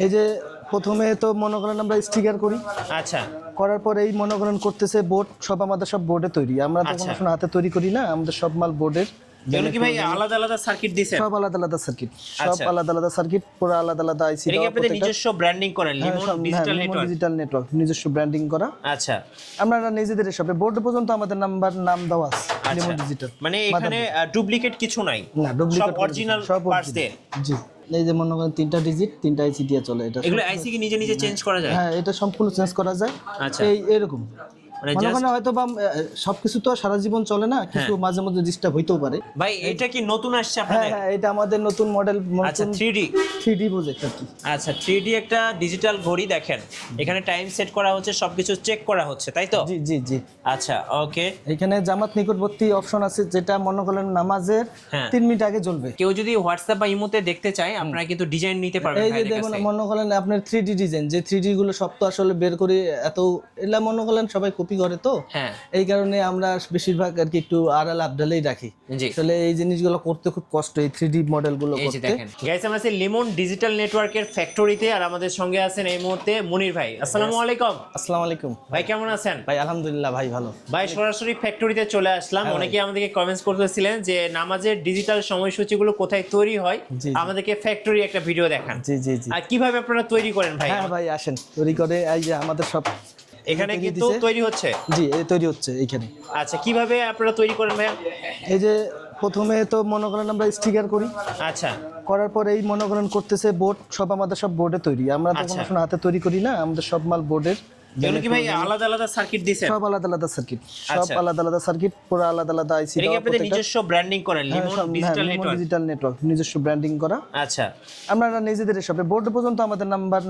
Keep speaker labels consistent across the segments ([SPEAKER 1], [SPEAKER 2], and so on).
[SPEAKER 1] এই যে প্রথমে তো মনে করেন আমরা স্টিকার করি,
[SPEAKER 2] আচ্ছা
[SPEAKER 1] করার পরে এই মনে করেন করতেছে বোর্ড, সব আমাদের সব বোর্ডে তৈরি, আমরা তো কোনো সময় হাতে তৈরি করি না, আমাদের সব মাল বোর্ডের।
[SPEAKER 2] এগুলো কি ভাই আলাদা আলাদা সার্কিট দিছেন?
[SPEAKER 1] সব আলাদা আলাদা সার্কিট, সব আলাদা আলাদা সার্কিট, পুরো আলাদা আলাদা আইসি
[SPEAKER 2] এটা কি আপনাদের নিজস্ব ব্র্যান্ডিং করেন? Limon digital network.
[SPEAKER 1] Digital network নিজস্ব ব্র্যান্ডিং করা।
[SPEAKER 2] আচ্ছা
[SPEAKER 1] আমরা নিজেদের সবে বোর্ড পর্যন্ত আমাদের নাম দেওয়া আছে লিমন ডিজিটাল।
[SPEAKER 2] মানে এখানে ডুপ্লিকেট কিছু নাই,
[SPEAKER 1] না ডুপ্লিকেট,
[SPEAKER 2] সব অরিজিনাল পার্টস দিয়ে।
[SPEAKER 1] জি, এই যে মনে করেন 3টা ডিজিট 3টা আইসি দিয়ে চলে এটা।
[SPEAKER 2] এগুলো আইসি কি নিজে নিজে চেঞ্জ করা যায়?
[SPEAKER 1] হ্যাঁ, এটা সম্পূর্ণ চেঞ্জ করা যায়।
[SPEAKER 2] আচ্ছা
[SPEAKER 1] এরকম মনে করেন হয়তো বা সবকিছু তো সারা জীবন চলে না, কিছু মাঝে মধ্যে ডিস্টার্ব হইতেও পারে।
[SPEAKER 2] ভাই এটা কি নতুন আসছে আপনাদের?
[SPEAKER 1] হ্যাঁ, এটা আমাদের নতুন মডেল।
[SPEAKER 2] আচ্ছা
[SPEAKER 1] 3D প্রজেক্ট আর কি।
[SPEAKER 2] আচ্ছা 3D একটা ডিজিটাল ঘড়ি দেখেন, এখানে টাইম সেট করা হচ্ছে, সবকিছু চেক করা হচ্ছে, তাই তো?
[SPEAKER 1] জি জি জি।
[SPEAKER 2] আচ্ছা ওকে।
[SPEAKER 1] এখানে জামাত নিকটবর্তী অপশন আছে, যেটা মনে করেন নামাজের 3 মিনিট আগে জ্বলবে।
[SPEAKER 2] কেউ যদি হোয়াটসঅ্যাপ বা ইমোতে দেখতে চায়, আপনারা কিন্তু ডিজাইন নিতে পারবেন।
[SPEAKER 1] এই যে দেখুন মনে করেন আপনার 3D ডিজাইন, যে 3D গুলো সব তো আসলে বের করে এত এলা মনে করেন সবাই কপি করে, তো এই কারণে আমরা বেশিরভাগ আর কি একটু আড়াল আবডালেই রাখি। আসলে এই জিনিসগুলো করতে খুব কষ্ট, এই 3D মডেল গুলো করতে।
[SPEAKER 2] গাইস আমরা আছি লিমন ডিজিটাল নেটওয়ার্কের ফ্যাক্টরিতে, আর আমাদের সঙ্গে আছেন এই মুহূর্তে মনির ভাই। আসসালামু আলাইকুম।
[SPEAKER 1] আসসালামু আলাইকুম
[SPEAKER 2] ভাই, কেমন আছেন?
[SPEAKER 1] ভাই আলহামদুলিল্লাহ ভাই ভালো।
[SPEAKER 2] ভাই সরাসরি ফ্যাক্টরিতে চলে আসলাম। অনেকে আমাদেরকে কমেন্টস করতেছিলেন যে নামাজের ডিজিটাল সময়সূচিগুলো কোথায় তৈরি হয়, আমাদেরকে ফ্যাক্টরি একটা ভিডিও দেখান।
[SPEAKER 1] জি জি জি।
[SPEAKER 2] আর কিভাবে আপনারা তৈরি করেন ভাই?
[SPEAKER 1] হ্যাঁ ভাই আসেন, তৈরি করে এই যে আমাদের সব
[SPEAKER 2] এখানে কিন্তু তৈরি হচ্ছে।
[SPEAKER 1] জি, এই তৈরি হচ্ছে এইখানে।
[SPEAKER 2] আচ্ছা কিভাবে আপনারা তৈরি করেন ভাই?
[SPEAKER 1] এই যে প্রথমে তো মনে করেন আমরা স্টিকার করি,
[SPEAKER 2] আচ্ছা
[SPEAKER 1] করার পরে এই মনে করেন করতেছে বোর্ড, সব আমাদের সব বোর্ডে তৈরি, আমরা তো কোনো সময় হাতে তৈরি করি না, আমাদের সব মাল বোর্ডের।
[SPEAKER 2] এগুলো কি ভাই আলাদা আলাদা সার্কিট দিছেন?
[SPEAKER 1] সব আলাদা আলাদা সার্কিট, সব আলাদা আলাদা সার্কিট, পুরো আলাদা আলাদা আইসি।
[SPEAKER 2] এটা কি আপনাদের নিজস্ব ব্র্যান্ডিং করেন? লিমন ডিজিটাল
[SPEAKER 1] নেটওয়ার্ক নিজস্ব ব্র্যান্ডিং করা।
[SPEAKER 2] আচ্ছা
[SPEAKER 1] আমরা নিজেদের সবে বোর্ড পর্যন্ত আমাদের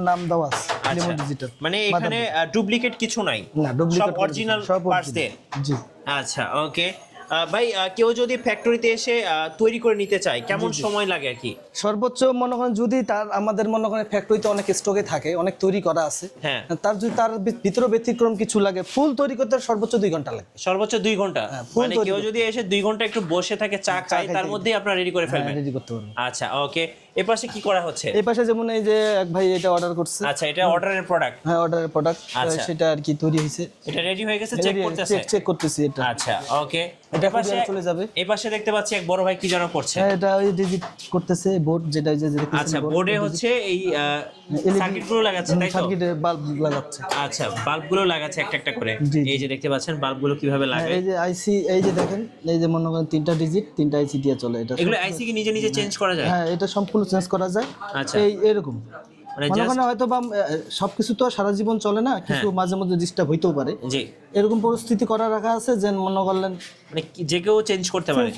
[SPEAKER 1] নাম দেওয়া আছে লিমন ডিজিটাল।
[SPEAKER 2] মানে এখানে ডুপ্লিকেট কিছু নাই,
[SPEAKER 1] না ডুপ্লিকেট,
[SPEAKER 2] সব অরিজিনাল পার্টস দিয়ে।
[SPEAKER 1] জি
[SPEAKER 2] আচ্ছা ওকে। ভাই কেউ যদি ফ্যাক্টরিতে এসে তৈরি করে নিতে চায়, কেমন সময় লাগে আর কি?
[SPEAKER 1] সর্বোচ্চ মনে করেন যদি তার আমাদের মনে করেন ফ্যাক্টরিতে অনেক স্টকে থাকে, অনেক তৈরি করা আছে, তার যদি তার ভিতরে ব্যতিক্রম কিছু লাগে, ফুল তৈরি করতে সর্বোচ্চ 2 ঘন্টা লাগে।
[SPEAKER 2] সর্বোচ্চ 2 ঘন্টা? মানে কেউ যদি এসে 2 ঘন্টা একটু বসে থাকে, চা খায়, তার মধ্যেই আপনারা রেডি করে ফেলবেন?
[SPEAKER 1] রেডি করতে পারবেন।
[SPEAKER 2] আচ্ছা ওকে। এই পাশে কি করা হচ্ছে?
[SPEAKER 1] এই পাশে যেমন এই যে এক ভাই এটা অর্ডার করছে।
[SPEAKER 2] আচ্ছা এটা অর্ডারের প্রোডাক্ট?
[SPEAKER 1] হ্যাঁ অর্ডারের প্রোডাক্ট, সেটা আর কি তৈরি হয়েছে,
[SPEAKER 2] এটা রেডি হয়ে গেছে, চেক করতেছি এটা। আচ্ছা ওকে।
[SPEAKER 1] এটা পাশে চলে যাবে।
[SPEAKER 2] এই পাশে দেখতে পাচ্ছি এক বড় ভাই কি যেন করছে।
[SPEAKER 1] হ্যাঁ এটা ওই ডিজিট করতেছে বোর্ড, যেটা যে দেখতেছেন।
[SPEAKER 2] আচ্ছা বোর্ডে হচ্ছে এই সার্কিটগুলো লাগাচ্ছে, তাই তো?
[SPEAKER 1] সার্কিটে বাল্ব লাগাচ্ছে।
[SPEAKER 2] আচ্ছা বাল্বগুলো লাগাচ্ছে একটা একটা করে। এই যে দেখতে পাচ্ছেন বাল্বগুলো কিভাবে লাগায়।
[SPEAKER 1] এই যে আইসি, এই যে দেখেন, এই যে মনে করেন 3টা ডিজিট 3টা আইসি দিয়ে চলে এটা।
[SPEAKER 2] এগুলো আইসি কি নিজে নিজে চেঞ্জ করা যায়?
[SPEAKER 1] হ্যাঁ, এটা সম্পূর্ণ চেঞ্জ করা যায়।
[SPEAKER 2] আচ্ছা
[SPEAKER 1] এরকম মনে করেন হয়তো বা সবকিছু তো সারা জীবন চলে না, কিছু মাঝে মধ্যে ডিস্টার্ব হইতেও পারে।
[SPEAKER 2] জি,
[SPEAKER 1] এরকম পরিস্থিতি করা রাখা আছে যে মনে করলেন
[SPEAKER 2] মানে যে কেউ চেঞ্জ করতে পারে।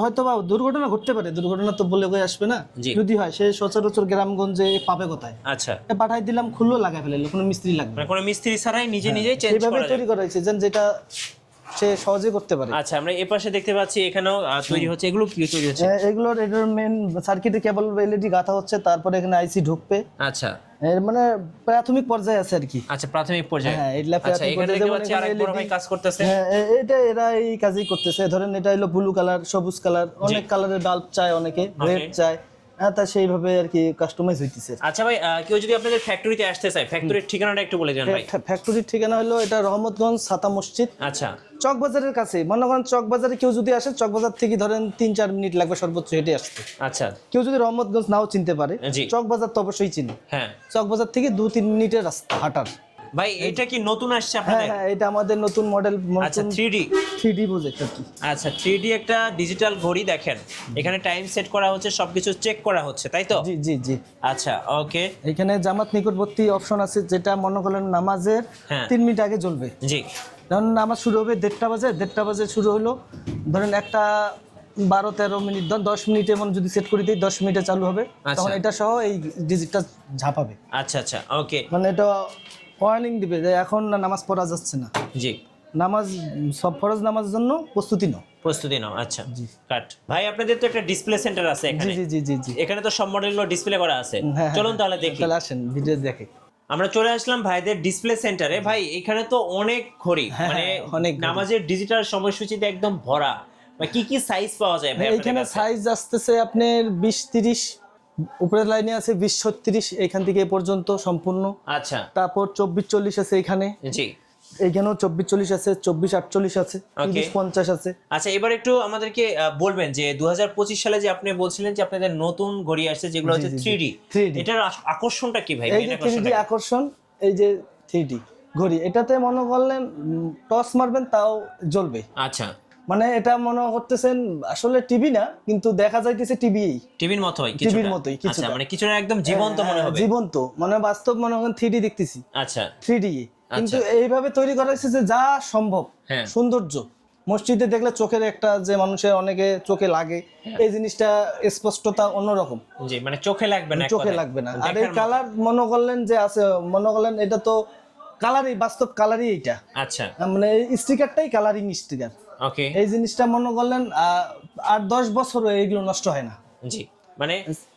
[SPEAKER 1] হয়তো বা দুর্ঘটনা ঘটতে পারে, দুর্ঘটনা তো বলে হয়ে আসবে না, যদি হয় সে সচরাচর গ্রামগঞ্জে পাবে কোথায়।
[SPEAKER 2] আচ্ছা
[SPEAKER 1] পাঠাই দিলাম, খুললো, লাগাই ফেললো, কোনো মিস্ত্রি লাগবে না,
[SPEAKER 2] কোনো মিস্ত্রি ছাড়াই নিজে নিজেই চেঞ্জ করা যায়।
[SPEAKER 1] তৈরি করা হয়েছে যেটা সে সহজে করতে পারে।
[SPEAKER 2] আচ্ছা আমরা এই পাশে দেখতে পাচ্ছি এখানেও তৈরি হচ্ছে। এগুলো কি তৈরি হচ্ছে?
[SPEAKER 1] এগুলোর মেন সার্কিটে কেবল এলইডি গাঁথা হচ্ছে, তারপরে এখানে আইসি ঢুকবে।
[SPEAKER 2] আচ্ছা
[SPEAKER 1] মানে প্রাথমিক পর্যায়ে আছে আর কি।
[SPEAKER 2] আচ্ছা প্রাথমিক পর্যায়ে।
[SPEAKER 1] হ্যাঁ এটা
[SPEAKER 2] আচ্ছা এখানে দেখতে পাচ্ছি আরেক বড় ভাই কাজ করতেছে।
[SPEAKER 1] হ্যাঁ এটা এরা এই কাজই করতেছে। ধরেন এটা হলো ব্লু কালার, সবুজ কালার, অনেক কালারের বাল্ব চায়, অনেকে রেড চায়, তা সেইভাবে আর কি কাস্টমাইজ হইতেছে।
[SPEAKER 2] আচ্ছা ভাই কেউ যদি আপনাদের ফ্যাক্টরিতে আসতে চায়, ফ্যাক্টরির ঠিকানাটা একটু বলে দেন ভাই।
[SPEAKER 1] ফ্যাক্টরির ঠিকানা হলো এটা রহমতগঞ্জ ছাতা মসজিদ।
[SPEAKER 2] আচ্ছা
[SPEAKER 1] চক বাজারের কাছে। মনে করেন চক বাজারে কেউ যদি আসে, চক বাজার থেকে ধরেন 3-4 মিনিট লাগবে সর্বোচ্চ হেঁটে আসতে।
[SPEAKER 2] আচ্ছা
[SPEAKER 1] কেউ যদি রহমতগঞ্জ নাও চিনতে পারে, চক বাজার তো অবশ্যই চিনি।
[SPEAKER 2] হ্যাঁ
[SPEAKER 1] চক বাজার থেকে 2-3 মিনিটের রাস্তা হাঁটার।
[SPEAKER 2] ভাই এটা কি নতুন আসছে আপনাদের?
[SPEAKER 1] হ্যাঁ এটা আমাদের নতুন মডেল।
[SPEAKER 2] আচ্ছা
[SPEAKER 1] 3D প্রজেক্ট আর কি।
[SPEAKER 2] আচ্ছা 3D একটা ডিজিটাল ঘড়ি দেখেন, এখানে টাইম সেট করা হচ্ছে, সবকিছু চেক করা হচ্ছে, তাই তো?
[SPEAKER 1] জি জি জি।
[SPEAKER 2] আচ্ছা ওকে।
[SPEAKER 1] এখানে জামাত নিকটবর্তী অপশন আছে, যেটা মনে করেন নামাজের 3 মিনিট আগে জ্বলবে।
[SPEAKER 2] জি,
[SPEAKER 1] ধরুন নামাজ শুরু হবে 1:30 বাজে, 1:30 বাজে শুরু হলো, ধরেন একটা 12-13 মিনিট, 10 মিনিট এমন যদি সেট করে দিই, 10 মিনিটে চালু হবে, তখন এটা সহ এই ডিজিটটা ঝাঁপাবে।
[SPEAKER 2] আচ্ছা আচ্ছা ওকে।
[SPEAKER 1] মানে এটা ওয়ার্নিং দিবে যে এখন নামাজ পড়া যাচ্ছে না। জি, নামাজ সব ফরজ নামাজের জন্য প্রস্তুতি নাও।
[SPEAKER 2] আচ্ছা জি কাট। ভাই আপনাদের তো একটা ডিসপ্লে সেন্টার আছে এখানে? জি জি জি জি। এখানে তো সব মডেলগুলো ডিসপ্লে করা আছে, চলুন তাহলে দেখি।
[SPEAKER 1] তাহলে আসেন ভিডিও দেখে।
[SPEAKER 2] আমরা চলে আসলাম ভাইদের ডিসপ্লে সেন্টারে। ভাই এখানে তো অনেক ঘড়ি, মানে অনেক নামাজের ডিজিটাল সময়সূচিতে একদম ভরা। কি কি সাইজ পাওয়া যায় ভাই?
[SPEAKER 1] এখানে সাইজ আসতেছে আপনার 20-30 উপরের লাইনে আছে 20-36, এখান থেকে এ পর্যন্ত সম্পূর্ণ।
[SPEAKER 2] আচ্ছা,
[SPEAKER 1] তারপর 24-40 আছে এখানে,
[SPEAKER 2] জি,
[SPEAKER 1] এইখানেও 24-40 আছে, 24-48 আছে, 30-50 আছে।
[SPEAKER 2] আচ্ছা, এবার একটু আমাদেরকে বলবেন যে 2025 সালে যে আপনি বলছিলেন যে আপনাদের নতুন ঘড়ি আসছে যেগুলো হচ্ছে 3D, এটার আকর্ষণটা কি ভাই?
[SPEAKER 1] এই যে 3D আকর্ষণ, এই যে 3D ঘড়ি, এটাতে মনে করলেন টস মারবেন তাও জ্বলবে।
[SPEAKER 2] আচ্ছা,
[SPEAKER 1] মানে এটা মনে করতেছেন আসলে টিভি না, কিন্তু দেখা যাইতেছে
[SPEAKER 2] টিভির মতোই,
[SPEAKER 1] টিভির মতোই
[SPEAKER 2] কিছুটা। আচ্ছা, মানে কিছুটা একদম জীবন্ত মনে হবে,
[SPEAKER 1] জীবন্ত, মানে বাস্তব মনে করেন 3D দেখতেছি।
[SPEAKER 2] আচ্ছা,
[SPEAKER 1] 3D কিন্তু এইভাবে তৈরি করা হয়েছে যে যা সম্ভব সৌন্দর্য। মসজিদে দেখলে চোখের একটা যে মানুষের অনেকে চোখে লাগে, এই জিনিসটা স্পষ্টতা অন্যরকম।
[SPEAKER 2] জি, মানে চোখে লাগবে না,
[SPEAKER 1] চোখে লাগবে না। আর এই কালার মনে করলেন যে আছে, মনে করলেন এটা তো কালারই, বাস্তব কালারই এইটা।
[SPEAKER 2] আচ্ছা,
[SPEAKER 1] মানে এই স্টিকারটাই কালারিং স্টিকার।
[SPEAKER 2] ওকে,
[SPEAKER 1] এই জিনিসটা মনে করলেন 8-10 বছরও এইগুলো নষ্ট হয় না।
[SPEAKER 2] জি, মানে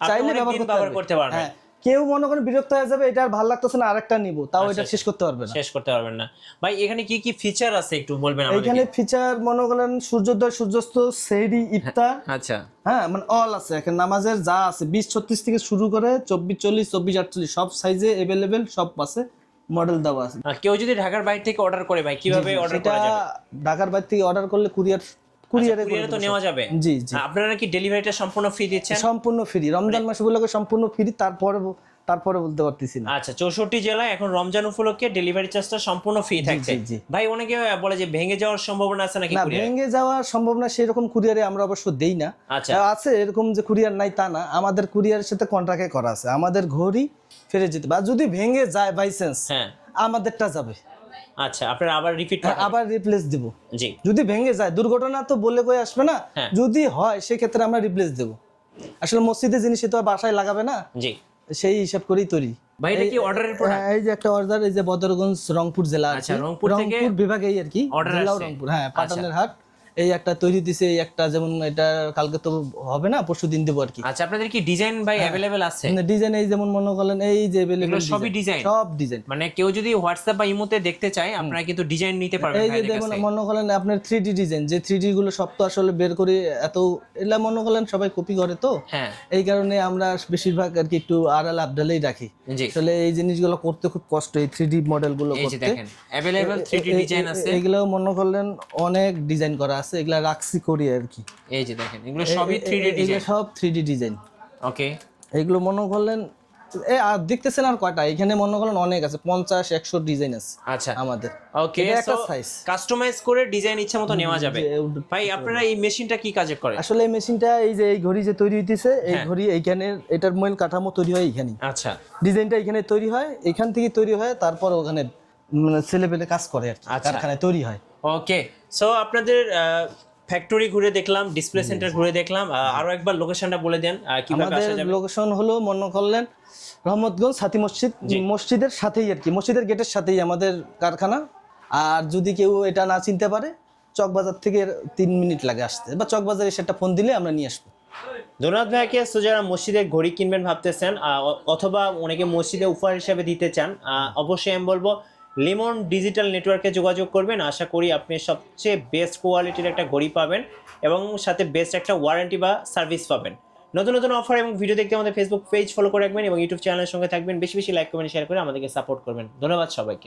[SPEAKER 1] চাইলে ব্যবহার করতে পারবেন। হ্যাঁ, কেউ মনে করেন বিরক্ত হয়ে যাবে, এটা আর ভালো লাগতেছে না, আরেকটা নিব, তাও এটা শেষ করতে পারবেন না।
[SPEAKER 2] ভাই এখানে কি কি ফিচার আছে একটু বলবেন আমাদের?
[SPEAKER 1] এখানে ফিচার মনে করেন সূর্যোদয়, সূর্যাস্ত, সেহরি, ইফতার,
[SPEAKER 2] আচ্ছা,
[SPEAKER 1] হ্যাঁ মানে অল আছে। এখানে নামাজের যা আছে 20-36 থেকে শুরু করে 24-40, 24-48 সব সাইজে अवेलेबल, সব আছে, মডেল দেওয়া আছে।
[SPEAKER 2] কেউ যদি ঢাকার বাইরে থেকে অর্ডার করে ভাই কিভাবে অর্ডার করা যাবে?
[SPEAKER 1] ঢাকার বাইরে থেকে অর্ডার করলে কুরিয়ারে
[SPEAKER 2] তো নেওয়া যাবে।
[SPEAKER 1] জি জি।
[SPEAKER 2] আপনারা কি ডেলিভারিটা সম্পূর্ণ ফ্রি দিচ্ছেন?
[SPEAKER 1] সম্পূর্ণ ফ্রি, রমজান মাস উপলক্ষে সম্পূর্ণ ফ্রি। তারপরে বলতে পারতেছি না।
[SPEAKER 2] আচ্ছা, 64 জেলায় এখন রমজান উপলক্ষে ডেলিভারি চার্জটা সম্পূর্ণ ফ্রি থাকছে। ভাই অনেকে বলে যে ভেঙে যাওয়ার সম্ভাবনা আছে নাকি?
[SPEAKER 1] না, ভেঙে যাওয়ার সম্ভাবনা সেরকম কুরিয়ারে আমরা অবশ্য দেই না। আছে এরকম যে কুরিয়ার নাই তা না, আমাদের কুরিয়ারের সাথে কন্ট্রাক্টে করা আছে, আমাদের ঘড়ি ফিরে যেতে পারে। যদি ভেঙে যায় বাই চান্স, আমাদেরটা যাবে।
[SPEAKER 2] আচ্ছা, আপনারা আবার
[SPEAKER 1] আবার রিপ্লেস দিব।
[SPEAKER 2] জি,
[SPEAKER 1] যদি ভেঙে যায়, দুর্ঘটনা তো বলে কই আসবে না, যদি হয় সেক্ষেত্রে আমরা রিপ্লেস দেব। আসলে মসজিদের জিনিস তো বাসায় লাগাবে না, জি, সেই হিসাব করেই তৈরি।
[SPEAKER 2] ভাই এটা কি অর্ডারের প্রোডাক্ট?
[SPEAKER 1] এই যে একটা অর্ডার, এই যে বদরগঞ্জ রংপুর জেলা,
[SPEAKER 2] আচ্ছা, রংপুর
[SPEAKER 1] বিভাগে আর কি, জেলাও রংপুর, হ্যাঁ, পাটানের হাট। এই একটা তৈরি দিছে, এই একটা, যেমন এটা কালকে তো হবে না, পরশু দিন দেবো আর কি।
[SPEAKER 2] আচ্ছা, আপনাদের কি ডিজাইন ভাই अवेलेबल আছে?
[SPEAKER 1] ডিজাইন এই যেমন মনে করলেন এই যে अवेलेबल
[SPEAKER 2] সবই ডিজাইন, সব ডিজাইন। মানে কেউ যদি হোয়াটসঅ্যাপ বা ইমোতে দেখতে চায়, আপনারা কিন্তু ডিজাইন নিতে পারবেন।
[SPEAKER 1] এই যে যেমন মনে করলেন আপনার 3D ডিজাইন, যে 3D গুলো সব তো আসলে বের করে এত এলা মনে করলেন সবাই কপি করে তো, এই কারণে আমরা বেশিরভাগ আর কি একটু আড়াল আবডালেই রাখি। আসলে এই জিনিসগুলো করতে খুব কষ্ট, এই 3D মডেল গুলো করতে। এই যে দেখেন अवेलेबल 3D ডিজাইন আছে, এগুলো মনে করলেন অনেক ডিজাইন করা আছে, এগুলা রাখছি করি আর কি। এই যে দেখেন, এগুলো সবই 3D ডিজাইন, সব 3D ডিজাইন। ওকে, এগুলো মনে করলেন আর দেখতেছেন আর কয়টা, এখানে মনে করলেন অনেক আছে, 50-100 ডিজাইন আছে। আচ্ছা, আমাদের ওকে, একটা সাইজ কাস্টমাইজ করে ডিজাইন ইচ্ছা মতো নেওয়া যাবে। ভাই আপনারা এই মেশিনটা কি কাজে করে? আসলে এই মেশিনটা এই যে এই ঘড়ি যে তৈরি হইতেছে, এই ঘড়ি এইখানে এটার মূল কাঠামো তৈরি হয় এইখানে। আচ্ছা, ডিজাইনটা এখানে তৈরি হয়, এখান থেকে তৈরি হয়, তারপর ওখানে মানে ছেলেপেলে কাজ করে আর কি, কারখানায় তৈরি হয়। ওকে, সো আপনাদের ফ্যাক্টরি ঘুরে দেখলাম, ডিসপ্লে সেন্টার ঘুরে দেখলাম, আরো একবার লোকেশনটা বলে দেন কিভাবে আসা যাবে? লোকেশন হলো মনে করলেন রহমতগঞ্জ সাথী মসজিদের সাথেই আর কি, মসজিদের গেটের সাথেই আমাদের কারখানা। আর যদি কেউ এটা না চিনতে পারে, চকবাজার থেকে 3 মিনিট লাগে আসতে, বা চকবাজারে এসে একটা ফোন দিলে আমরা নিয়ে আসবো। ধন্যবাদ ভাইকে। সো যারা মসজিদে ঘড়ি কিনবেন ভাবতেছেন, অথবা অনেকে মসজিদে উপহার হিসেবে দিতে চান, অবশ্যই আমি বলবো লিমন ডিজিটাল নেটওয়ার্কে যোগাযোগ করবেন। আশা করি আপনি সবচেয়ে বেস্ট কোয়ালিটির একটা ঘড়ি পাবেন এবং সাথে বেস্ট একটা ওয়ারেন্টি বা সার্ভিস পাবেন। নতুন নতুন অফার এবং ভিডিও দেখতে আমাদের ফেসবুক পেজ ফলো করে রাখবেন এবং ইউটিউব চ্যানেলের সঙ্গে থাকবেন। বেশি বেশি লাইক কমেন্ট শেয়ার করে আমাদেরকে সাপোর্ট করবেন। ধন্যবাদ সবাইকে।